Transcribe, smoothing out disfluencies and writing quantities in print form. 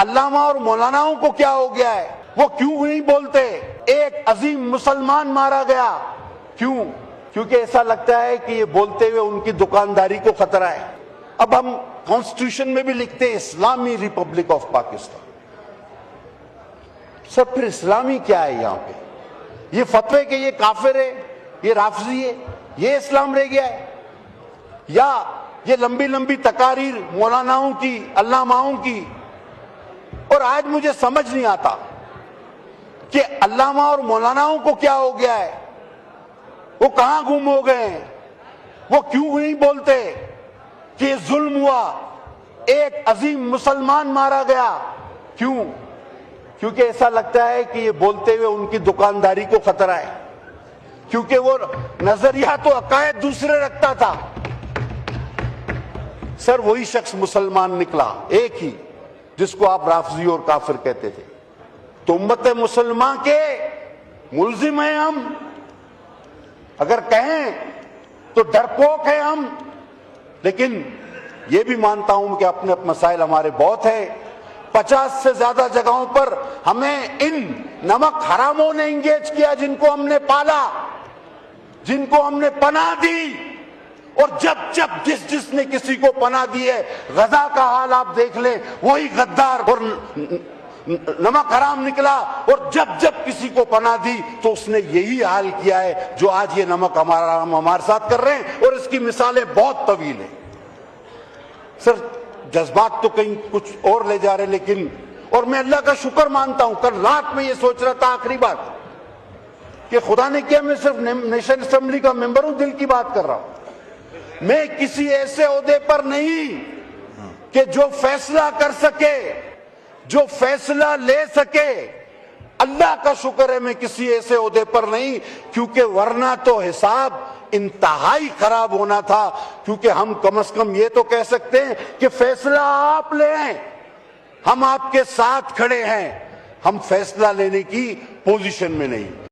علامہ اور مولاناؤں کو کیا ہو گیا ہے، وہ کیوں نہیں بولتے؟ ایک عظیم مسلمان مارا گیا، کیوں؟ کیونکہ ایسا لگتا ہے کہ یہ بولتے ہوئے ان کی دکانداری کو خطرہ ہے۔ اب ہم کانسٹیٹیوشن میں بھی لکھتے ہیں اسلامی ریپبلک آف پاکستان۔ سر پھر اسلامی کیا ہے یہاں پہ؟ یہ فتوے کہ یہ کافر ہے، یہ رافضی ہے، یہ اسلام رہ گیا ہے؟ یا یہ لمبی لمبی تقاریر مولاناؤں کی، علاماؤں کی؟ اور آج مجھے سمجھ نہیں آتا کہ علامہ اور مولاناؤں کو کیا ہو گیا ہے، وہ کہاں گم ہو گئے ہیں؟ وہ کیوں نہیں بولتے کہ یہ ظلم ہوا، ایک عظیم مسلمان مارا گیا؟ کیوں؟ کیونکہ ایسا لگتا ہے کہ یہ بولتے ہوئے ان کی دکانداری کو خطرہ ہے، کیونکہ وہ نظریات و عقائد دوسرے رکھتا تھا۔ سر وہی شخص مسلمان نکلا، ایک ہی، جس کو آپ رافضی اور کافر کہتے تھے۔ تو امت مسلمان کے ملزم ہیں ہم، اگر کہیں تو ڈرپوک ہیں ہم، لیکن یہ بھی مانتا ہوں کہ اپنے مسائل ہمارے بہت ہیں۔ 50 سے زیادہ جگہوں پر ہمیں ان نمک حراموں نے انگیج کیا، جن کو ہم نے پالا، جن کو ہم نے پناہ دی، اور جب جس نے کسی کو پناہ دی ہے، غزہ کا حال آپ دیکھ لیں، وہی غدار اور نمک حرام نکلا، اور جب کسی کو پناہ دی تو اس نے یہی حال کیا ہے جو آج یہ نمک ہمارے ساتھ کر رہے ہیں، اور اس کی مثالیں بہت طویل ہیں۔ سر جذبات تو کہیں کچھ اور لے جا رہے، لیکن اور میں اللہ کا شکر مانتا ہوں، کل رات میں یہ سوچ رہا تھا آخری بات کہ خدا نے کیا، میں صرف نیشنل اسمبلی کا ممبر ہوں، دل کی بات کر رہا ہوں، میں کسی ایسے عہدے پر نہیں کہ جو فیصلہ کر سکے، جو فیصلہ لے سکے۔ اللہ کا شکر ہے میں کسی ایسے عہدے پر نہیں، کیونکہ ورنہ تو حساب انتہائی خراب ہونا تھا، کیونکہ ہم کم از کم یہ تو کہہ سکتے ہیں کہ فیصلہ آپ لیں، ہم آپ کے ساتھ کھڑے ہیں، ہم فیصلہ لینے کی پوزیشن میں نہیں۔